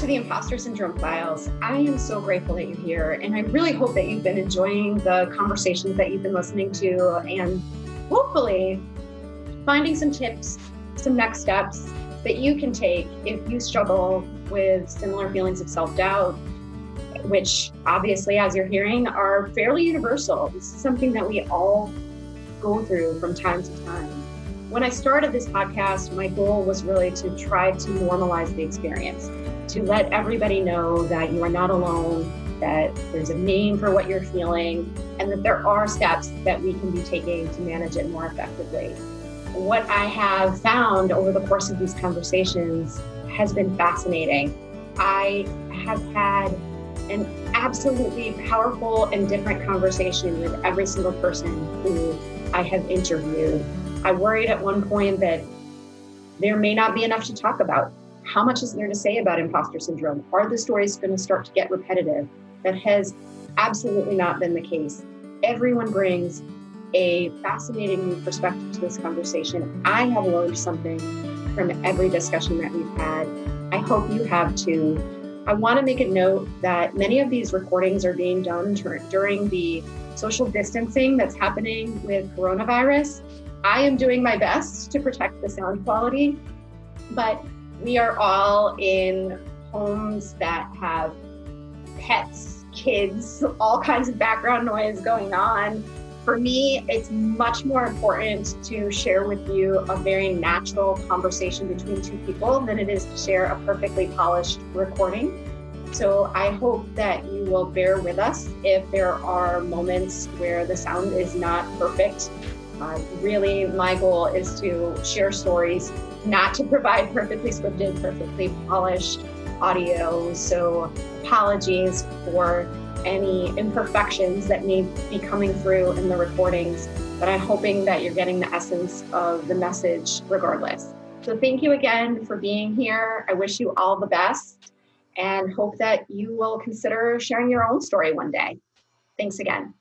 to the Impostor Syndrome Files. I am so grateful that you're here, and I really hope that you've been enjoying the conversations that you've been listening to, and hopefully finding some tips, some next steps that you can take if you struggle with similar feelings of self-doubt, which obviously, as you're hearing, are fairly universal. This is something that we all go through from time to time. When I started this podcast, my goal was really to try to normalize the experience, to let everybody know that you are not alone, that there's a name for what you're feeling, and that there are steps that we can be taking to manage it more effectively. What I have found over the course of these conversations has been fascinating. I have had an absolutely powerful and different conversation with every single person who I have interviewed. I worried at one point that there may not be enough to talk about. How much is there to say about imposter syndrome? Are the stories going to start to get repetitive? That has absolutely not been the case. Everyone brings a fascinating new perspective to this conversation. I have learned something from every discussion that we've had. I hope you have too. I want to make a note that many of these recordings are being done during the social distancing that's happening with coronavirus. I am doing my best to protect the sound quality, but we are all in homes that have pets, kids, all kinds of background noise going on. For me, it's much more important to share with you a very natural conversation between two people than it is to share a perfectly polished recording. So I hope that you will bear with us if there are moments where the sound is not perfect. Really, my goal is to share stories, not to provide perfectly scripted, perfectly polished audio. So apologies for any imperfections that may be coming through in the recordings, but I'm hoping that you're getting the essence of the message regardless. So thank you again for being here. I wish you all the best and hope that you will consider sharing your own story one day. Thanks again.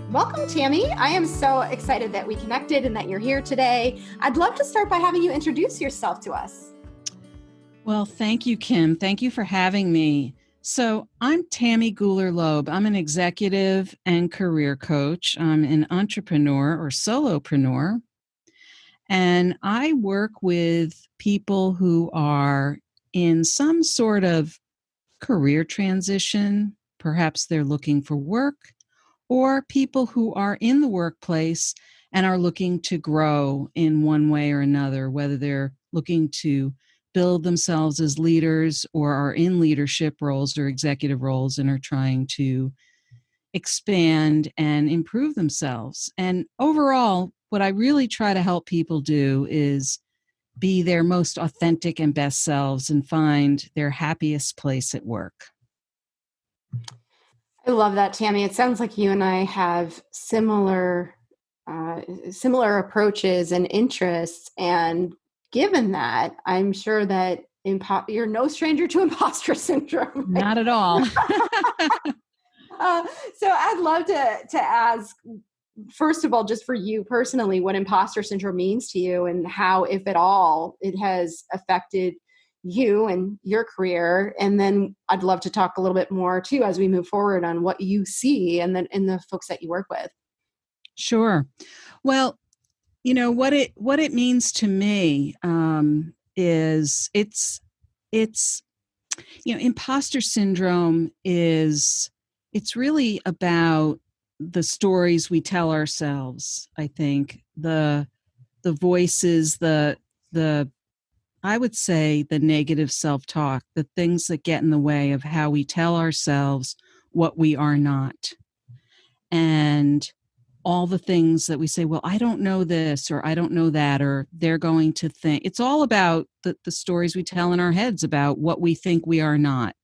Welcome, Tammy. I am so excited that we connected and that you're here today. I'd love to start by having you introduce yourself to us. Well, thank you, Kim. Thank you for having me. So I'm Tammy Gooler Loeb. I'm an executive and career coach. I'm an entrepreneur or solopreneur. And I work with people who are in some sort of career transition. Perhaps they're looking for work, or people who are in the workplace and are looking to grow in one way or another, whether they're looking to build themselves as leaders or are in leadership roles or executive roles and are trying to expand and improve themselves. And overall, what I really try to help people do is be their most authentic and best selves and find their happiest place at work. I love that, Tammy. It sounds like you and I have similar approaches and interests. And given that, I'm sure that you're no stranger to imposter syndrome. Right? Not at all. So I'd love to ask, first of all, just for you personally, what imposter syndrome means to you and how, if at all, it has affected you and your career. And then I'd love to talk a little bit more too as we move forward on what you see and then in the folks that you work with. Sure. Well, you know what it means to me is it's imposter syndrome is it's really about the stories we tell ourselves. I think the voices, the I would say the negative self-talk, the things that get in the way of how we tell ourselves what we are not. And all the things that we say, well, I don't know this, or I don't know that, or they're going to think. It's all about the stories we tell in our heads about what we think we are not,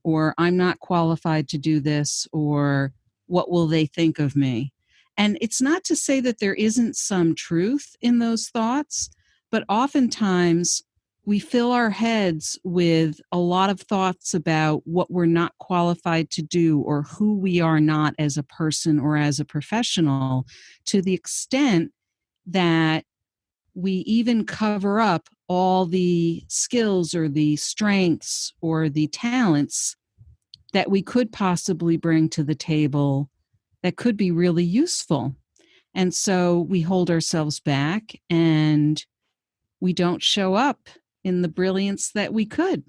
or I'm not qualified to do this, or what will they think of me? And it's not to say that there isn't some truth in those thoughts, but oftentimes we fill our heads with a lot of thoughts about what we're not qualified to do or who we are not as a person or as a professional, to the extent that we even cover up all the skills or the strengths or the talents that we could possibly bring to the table that could be really useful. And so we hold ourselves back and we don't show up in the brilliance that we could.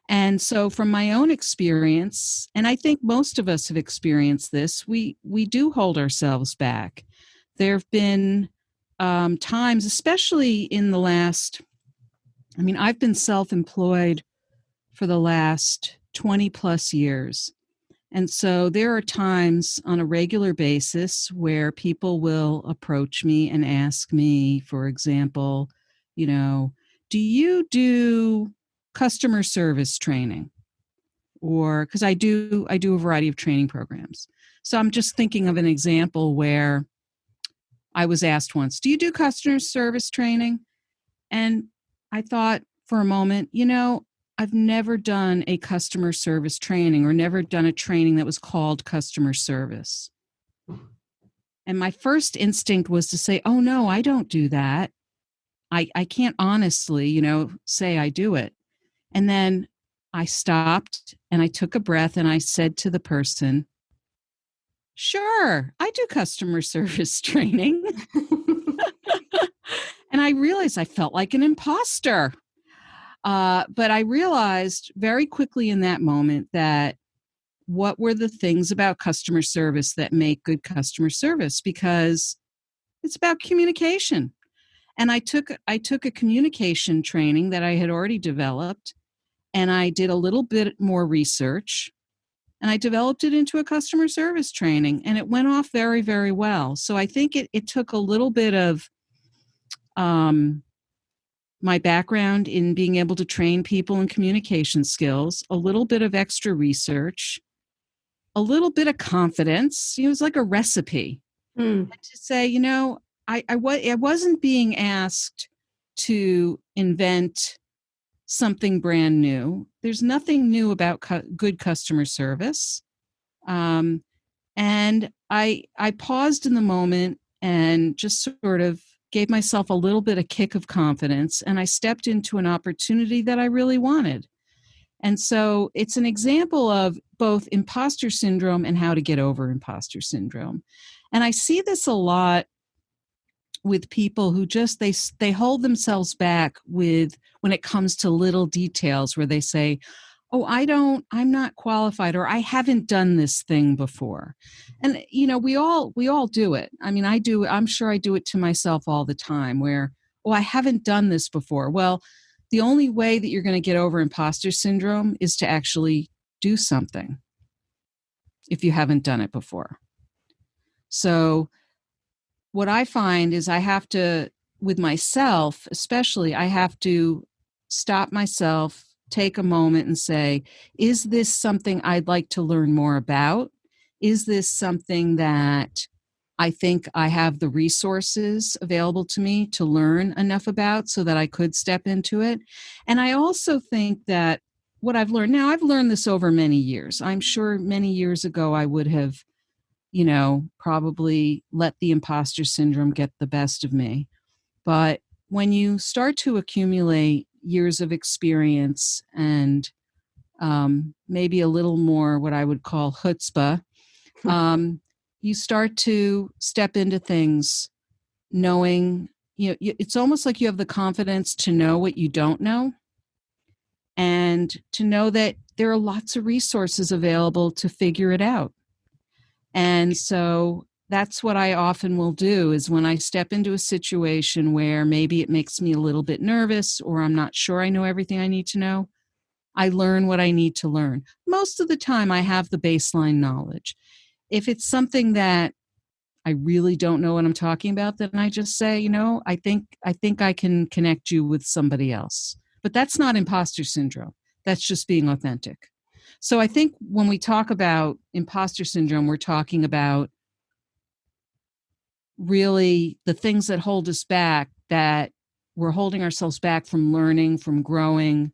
And so from my own experience, and I think most of us have experienced this, we do hold ourselves back. There have been times, especially in the last, I've been self-employed for the last 20 plus years. And so there are times on a regular basis where people will approach me and ask me, for example, do you do customer service training? Or because I do a variety of training programs. So I'm just thinking of an example where I was asked once, do you do customer service training? And I thought for a moment, I've never done a customer service training or never done a training that was called customer service. And my first instinct was to say, oh, no, I don't do that. I can't honestly, say I do it. And then I stopped and I took a breath and I said to the person, sure, I do customer service training. And I realized I felt like an imposter. But I realized very quickly in that moment that what were the things about customer service that make good customer service? Because it's about communication. And I took a communication training that I had already developed, and I did a little bit more research, and I developed it into a customer service training, and it went off very, very well. So I think it took a little bit of my background in being able to train people in communication skills, a little bit of extra research, a little bit of confidence. It was like a recipe. And to say, I wasn't being asked to invent something brand new. There's nothing new about good customer service. And I paused in the moment and just sort of gave myself a little bit of kick of confidence, and I stepped into an opportunity that I really wanted. And so it's an example of both imposter syndrome and how to get over imposter syndrome. And I see this a lot with people who just they hold themselves back with when it comes to little details where they say, oh, I'm not qualified, or I haven't done this thing before. And we all do it. I'm sure I do it to myself all the time where, oh, I haven't done this before. Well, the only way that you're going to get over imposter syndrome is to actually do something if you haven't done it before. So what I find is I have to, with myself especially, I have to stop myself, take a moment and say, is this something I'd like to learn more about? Is this something that I think I have the resources available to me to learn enough about so that I could step into it? And I also think that what I've learned, now I've learned this over many years. I'm sure many years ago I would have, probably let the imposter syndrome get the best of me. But when you start to accumulate years of experience and maybe a little more what I would call chutzpah, you start to step into things knowing, it's almost like you have the confidence to know what you don't know and to know that there are lots of resources available to figure it out. And so that's what I often will do is when I step into a situation where maybe it makes me a little bit nervous or I'm not sure I know everything I need to know, I learn what I need to learn. Most of the time I have the baseline knowledge. If it's something that I really don't know what I'm talking about, then I just say, I think I can connect you with somebody else. But that's not imposter syndrome. That's just being authentic. So I think when we talk about imposter syndrome, we're talking about really the things that hold us back, that we're holding ourselves back from learning, from growing,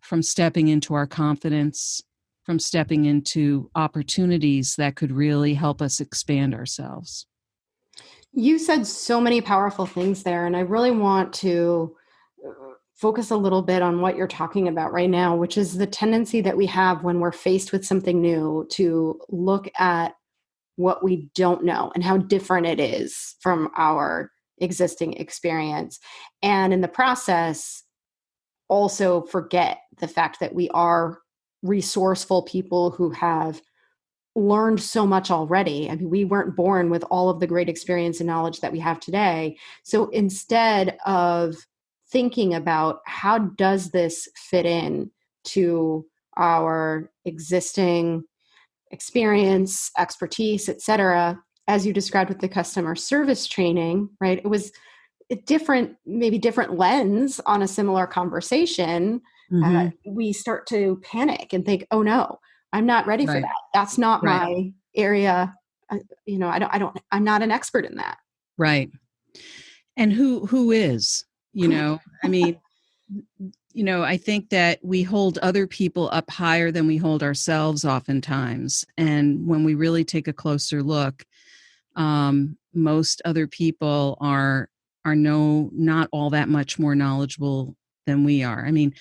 from stepping into our confidence, from stepping into opportunities that could really help us expand ourselves. You said so many powerful things there, and I really want to focus a little bit on what you're talking about right now, which is the tendency that we have when we're faced with something new to look at what we don't know and how different it is from our existing experience. And in the process, also forget the fact that we are resourceful people who have learned so much already. I mean, we weren't born with all of the great experience and knowledge that we have today. So instead of thinking about how does this fit in to our existing experience, expertise, et cetera, as you described with the customer service training, right? It was a different, maybe different lens on a similar conversation. We start to panic and think, oh no, I'm not ready for Right. that. That's not Right. my area. I'm not an expert in that. Right. And who is, I mean, I think that we hold other people up higher than we hold ourselves oftentimes. And when we really take a closer look, most other people are not all that much more knowledgeable than we are. I mean,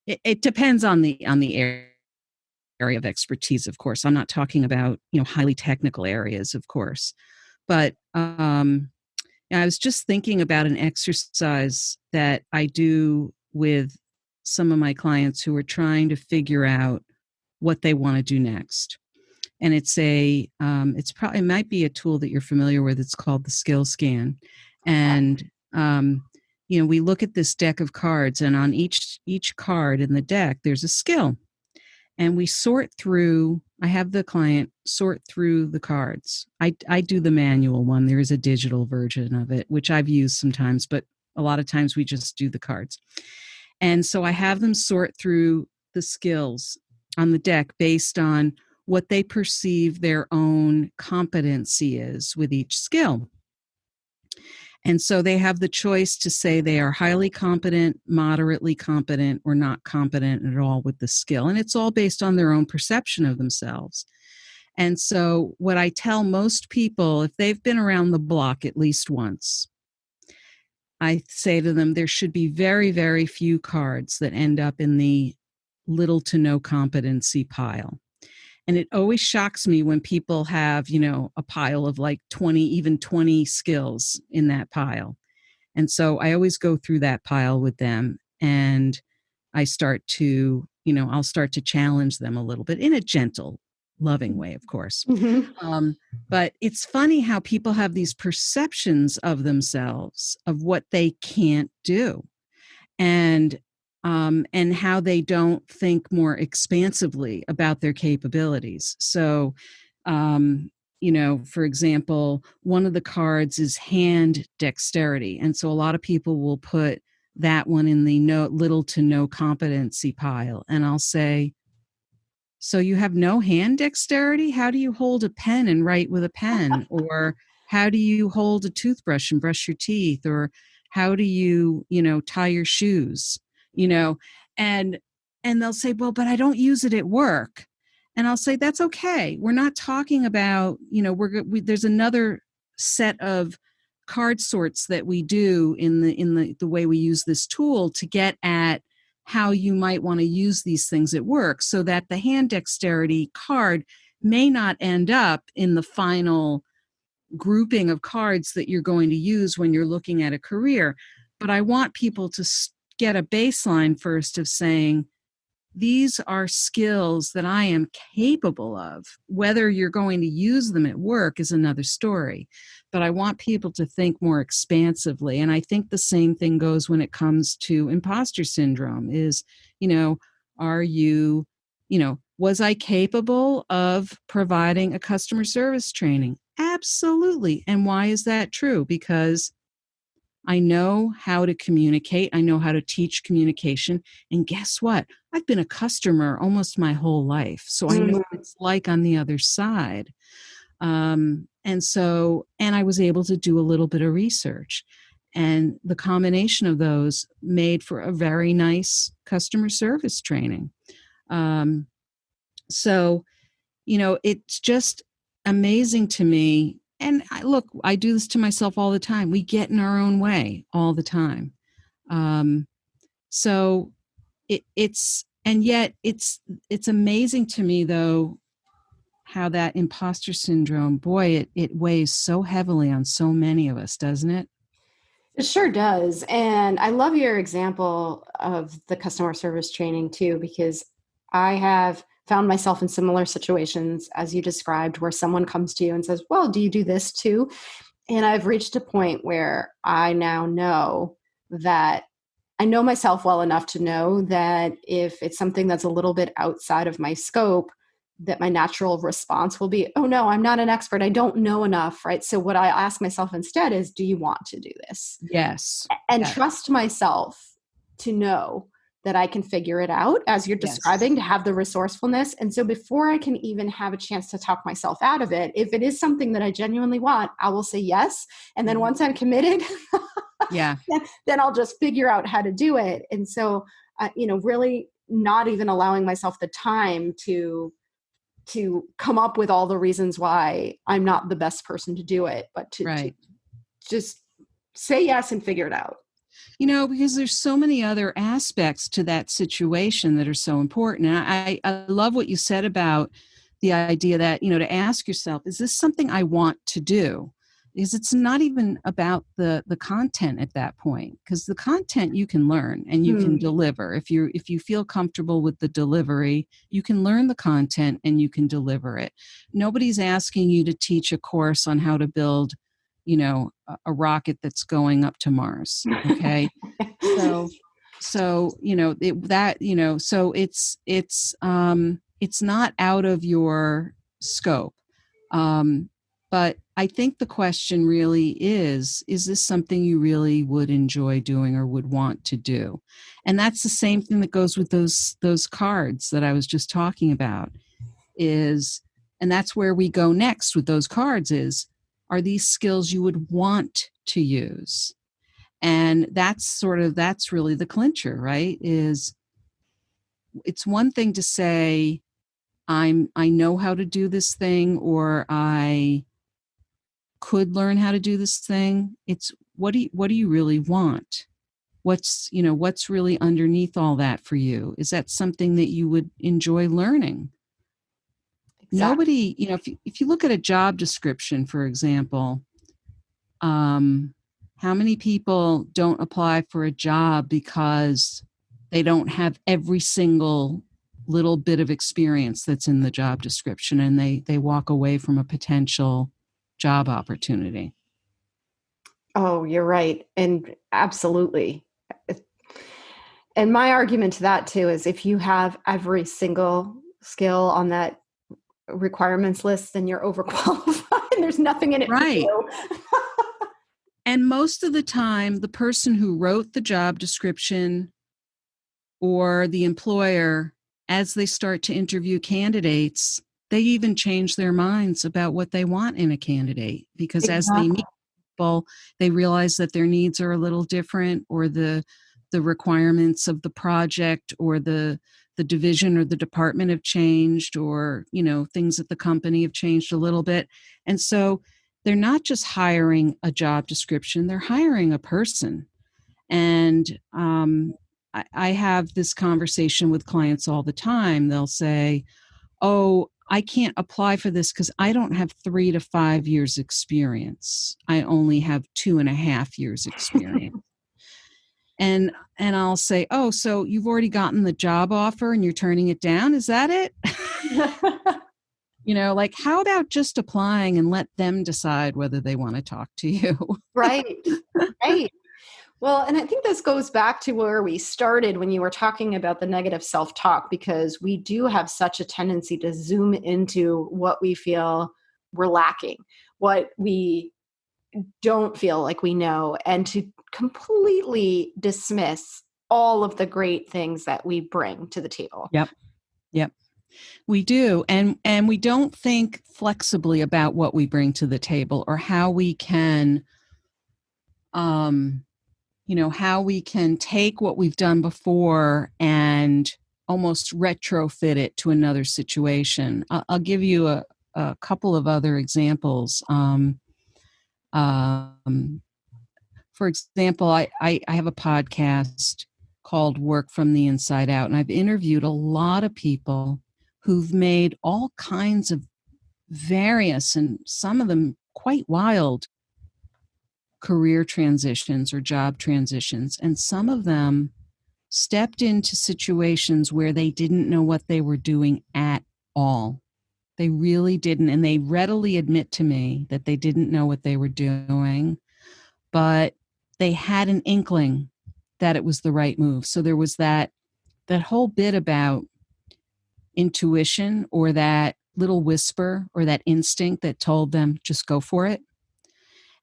it depends on the area of expertise, of course. I'm not talking about, highly technical areas, of course. But I was just thinking about an exercise that I do with some of my clients who are trying to figure out what they want to do next. And it might be a tool that you're familiar with. It's called the Skill Scan. And, we look at this deck of cards, and on each card in the deck, there's a skill. And I have the client sort through the cards. I do the manual one. There is a digital version of it, which I've used sometimes, but a lot of times we just do the cards. And so I have them sort through the skills on the deck based on what they perceive their own competency is with each skill. And so they have the choice to say they are highly competent, moderately competent, or not competent at all with the skill. And it's all based on their own perception of themselves. And so what I tell most people, if they've been around the block at least once, I say to them, there should be very, very few cards that end up in the little to no competency pile. And it always shocks me when people have, a pile of like 20 skills in that pile. And so I always go through that pile with them, and I'll start to challenge them a little bit in a gentle, loving way, of course. Mm-hmm. But it's funny how people have these perceptions of themselves, of what they can't do. And how they don't think more expansively about their capabilities. So, for example, one of the cards is hand dexterity. And so a lot of people will put that one in the little to no competency pile. And I'll say, so you have no hand dexterity? How do you hold a pen and write with a pen? Or how do you hold a toothbrush and brush your teeth? Or how do you, tie your shoes? And they'll say, well, but I don't use it at work. And I'll say, that's okay. We're not talking about, there's another set of card sorts that we do in the way we use this tool to get at how you might want to use these things at work, so that the hand dexterity card may not end up in the final grouping of cards that you're going to use when you're looking at a career. But I want people to get a baseline first of saying, these are skills that I am capable of. Whether you're going to use them at work is another story. But I want people to think more expansively. And I think the same thing goes when it comes to imposter syndrome is, are you, was I capable of providing a customer service training? Absolutely. And why is that true? Because I know how to communicate. I know how to teach communication. And guess what? I've been a customer almost my whole life. So I know what it's like on the other side. And I was able to do a little bit of research. And the combination of those made for a very nice customer service training. It's just amazing to me look, I do this to myself all the time. We get in our own way all the time. So and yet it's amazing to me though, how that imposter syndrome, boy, it weighs so heavily on so many of us, doesn't it? It sure does. And I love your example of the customer service training too, because I have found myself in similar situations as you described, where someone comes to you and says, well, do you do this too? And I've reached a point where I now know that I know myself well enough to know that if it's something that's a little bit outside of my scope, that my natural response will be, oh no, I'm not an expert. I don't know enough, right? So what I ask myself instead is, do you want to do this? Yes. And Yes. trust myself to know that I can figure it out, as you're describing, to have the resourcefulness. And so before I can even have a chance to talk myself out of it, if it is something that I genuinely want, I will say yes. And then once I'm committed, then I'll just figure out how to do it. And so, really not even allowing myself the time to come up with all the reasons why I'm not the best person to do it, but to just say yes and figure it out. Because there's so many other aspects to that situation that are so important. And I love what you said about the idea that, to ask yourself, is this something I want to do? Because it's not even about the content at that point, because the content you can learn and you can deliver. If you feel comfortable with the delivery, you can learn the content and you can deliver it. Nobody's asking you to teach a course on how to build, a rocket that's going up to Mars. Okay. so it's not out of your scope. But I think the question really is this something you really would enjoy doing or would want to do? And that's the same thing that goes with those cards that I was just talking about, and that's where we go next with those cards are these skills you would want to use? And that's really the clincher, right? It's one thing to say, I know how to do this thing, or I could learn how to do this thing. It's what do you really want? What's really underneath all that for you? Is that something that you would enjoy learning? Exactly. Nobody, if you look at a job description, for example, how many people don't apply for a job because they don't have every single little bit of experience that's in the job description, and they walk away from a potential job opportunity? Oh, you're right. And absolutely. And my argument to that too is, if you have every single skill on that requirements list, then you're overqualified and there's nothing in it for you. And most of the time, the person who wrote the job description or the employer, as they start to interview candidates, they even change their minds about what they want in a candidate, because as they meet people, they realize that their needs are a little different, or the requirements of the project or the division or the department have changed, or, things at the company have changed a little bit. And so they're not just hiring a job description, they're hiring a person. And I have this conversation with clients all the time. They'll say, oh, I can't apply for this because I don't have 3 to 5 years experience. I only have 2.5 years experience. And I'll say, oh, so you've already gotten the job offer and you're turning it down? Is that it? How about just applying and let them decide whether they want to talk to you? Right. Well, and I think this goes back to where we started when you were talking about the negative self-talk, because we do have such a tendency to zoom into what we feel we're lacking, what we don't feel like we know, and to completely dismiss all of the great things that we bring to the table. Yep. We do. And we don't think flexibly about what we bring to the table, or how we can, how we can take what we've done before and almost retrofit it to another situation. I'll give you a couple of other examples. Um, for example, I have a podcast called Work from the Inside Out, and I've interviewed a lot of people who've made all kinds of various and some of them quite wild career transitions or job transitions. And some of them stepped into situations where they didn't know what they were doing at all. They really didn't. And they readily admit to me that they didn't know what they were doing, but they had an inkling that it was the right move. So there was that whole bit about intuition, or that little whisper or that instinct that told them, just go for it.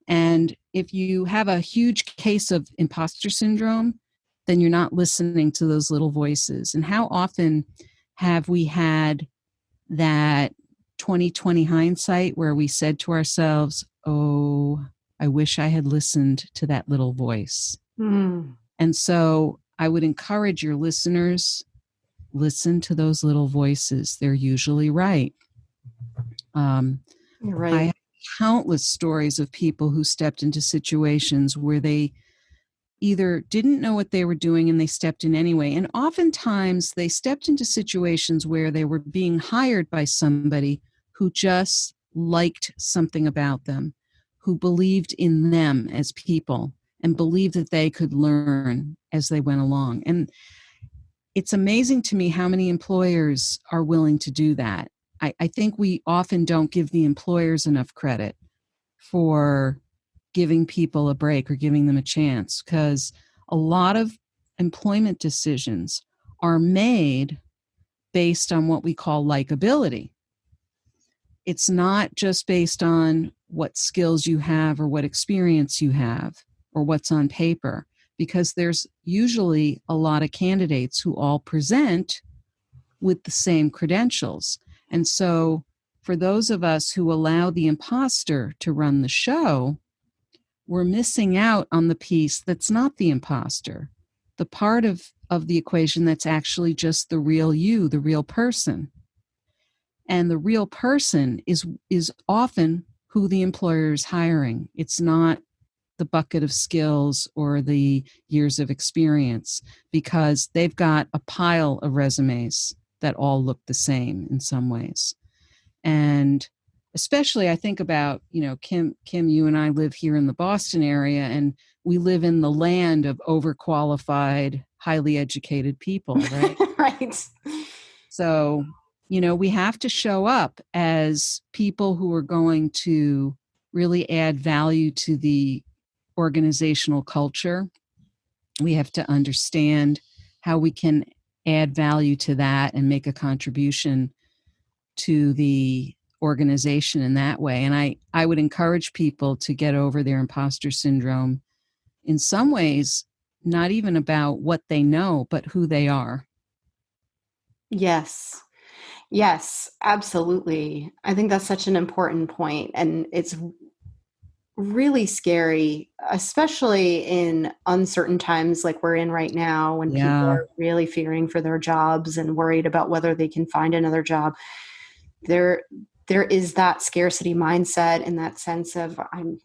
And if you have a huge case of imposter syndrome, then you're not listening to those little voices. And how often have we had that 2020 hindsight where we said to ourselves, oh, I wish I had listened to that little voice. And so I would encourage your listeners, listen to those little voices. They're usually right. You're right. I have countless stories of people who stepped into situations where they either didn't know what they were doing and they stepped in anyway. And oftentimes they stepped into situations where they were being hired by somebody who just liked something about them, who believed in them as people and believed that they could learn as they went along. And it's amazing to me how many employers are willing to do that. I think we often don't give the employers enough credit for giving people a break or giving them a chance, because a lot of employment decisions are made based on what we call likability. It's not just based on what skills you have or what experience you have or what's on paper, because there's usually a lot of candidates who all present with the same credentials. And so for those of us who allow the imposter to run the show, we're missing out on the piece that's not the imposter, the part of the equation that's actually just the real you, the real person. And the real person is often who the employer is hiring. It's not the bucket of skills or the years of experience, because they've got a pile of resumes that all look the same in some ways. And especially I think about, Kim, you and I live here in the Boston area, and we live in the land of overqualified, highly educated people, right? Right. So, we have to show up as people who are going to really add value to the organizational culture. We have to understand how we can add value to that and make a contribution to the organization in that way. And I would encourage people to get over their imposter syndrome, in some ways, not even about what they know, but who they are. Yes. Yes, absolutely. I think that's such an important point. And it's really scary, especially in uncertain times like we're in right now, when people are really fearing for their jobs and worried about whether they can find another job. There is that scarcity mindset, and that sense of I'm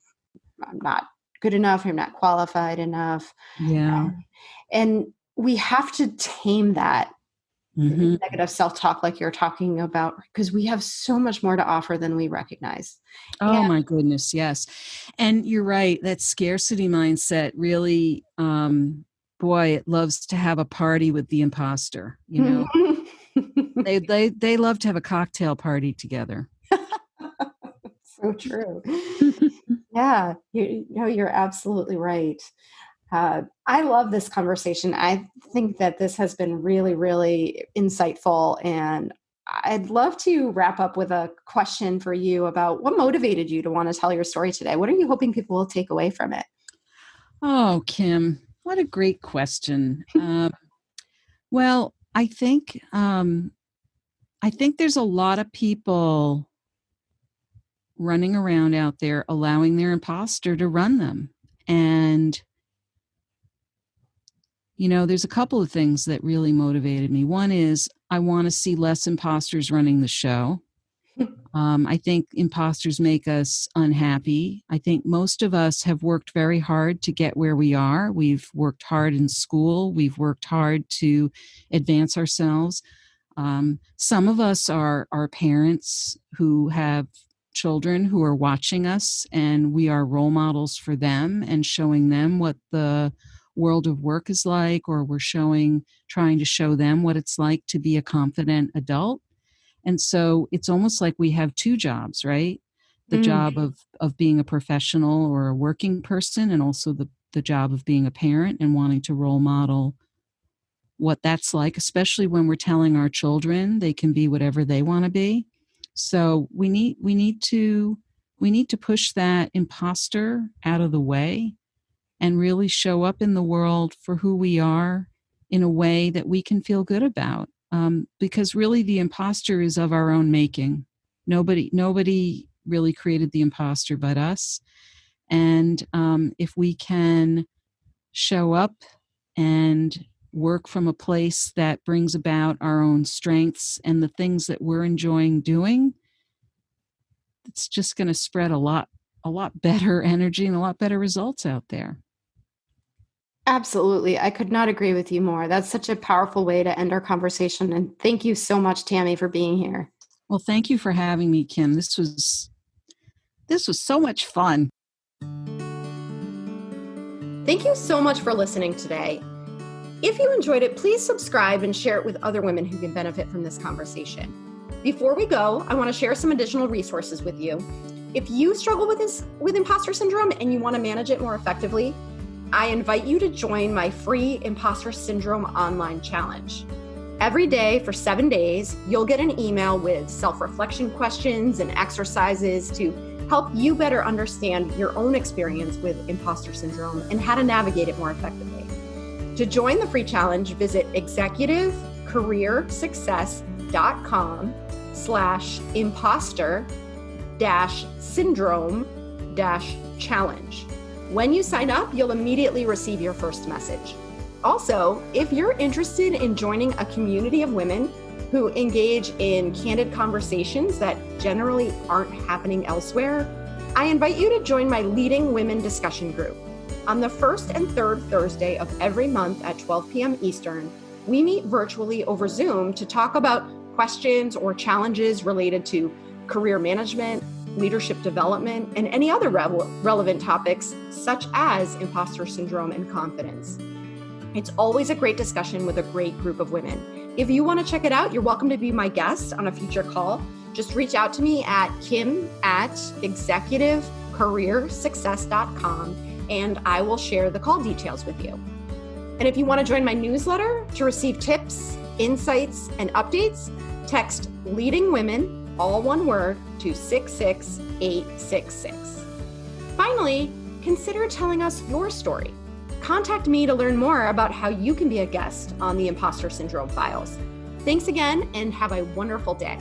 not good enough, I'm not qualified enough. Yeah. And we have to tame that negative self-talk like you're talking about, because we have so much more to offer than we recognize. Oh, my goodness. Yes. And you're right. That scarcity mindset really, boy, it loves to have a party with the imposter. They love to have a cocktail party together. So true. Yeah, you're absolutely right. I love this conversation. I think that this has been really, really insightful. And I'd love to wrap up with a question for you about what motivated you to want to tell your story today. What are you hoping people will take away from it? Oh, Kim, what a great question. Well, I think there's a lot of people running around out there allowing their imposter to run them. And there's a couple of things that really motivated me. One is I want to see less imposters running the show. I think imposters make us unhappy. I think most of us have worked very hard to get where we are. We've worked hard in school. We've worked hard to advance ourselves. Some of us are parents who have children who are watching us, and we are role models for them and showing them what the world of work is like, or we're trying to show them what it's like to be a confident adult. And so it's almost like we have two jobs, right? The job of being a professional or a working person, and also the job of being a parent and wanting to role model what that's like, especially when we're telling our children they can be whatever they want to be. So we need to push that imposter out of the way and really show up in the world for who we are in a way that we can feel good about. Because really the imposter is of our own making. Nobody really created the imposter but us. And if we can show up and work from a place that brings about our own strengths and the things that we're enjoying doing, it's just going to spread a lot better energy and a lot better results out there. Absolutely. I could not agree with you more. That's such a powerful way to end our conversation. And thank you so much, Tammy, for being here. Well, thank you for having me, Kim. This was so much fun. Thank you so much for listening today. If you enjoyed it, please subscribe and share it with other women who can benefit from this conversation. Before we go, I want to share some additional resources with you. If you struggle with imposter syndrome and you want to manage it more effectively, I invite you to join my free Impostor Syndrome online challenge. Every day for 7 days, you'll get an email with self-reflection questions and exercises to help you better understand your own experience with imposter syndrome and how to navigate it more effectively. To join the free challenge, visit executivecareersuccess.com/imposter-syndrome-challenge. When you sign up, you'll immediately receive your first message. Also, if you're interested in joining a community of women who engage in candid conversations that generally aren't happening elsewhere, I invite you to join my Leading Women discussion group. On the first and third Thursday of every month at 12 p.m. Eastern, we meet virtually over Zoom to talk about questions or challenges related to career management, leadership development, and any other relevant topics such as imposter syndrome and confidence. It's always a great discussion with a great group of women. If you want to check it out, you're welcome to be my guest on a future call. Just reach out to me at kim@executivecareersuccess.com and I will share the call details with you. And if you want to join my newsletter to receive tips, insights, and updates, text Leading Women, all one word, to 66866. Finally, consider telling us your story. Contact me to learn more about how you can be a guest on the Impostor Syndrome Files. Thanks again, and have a wonderful day.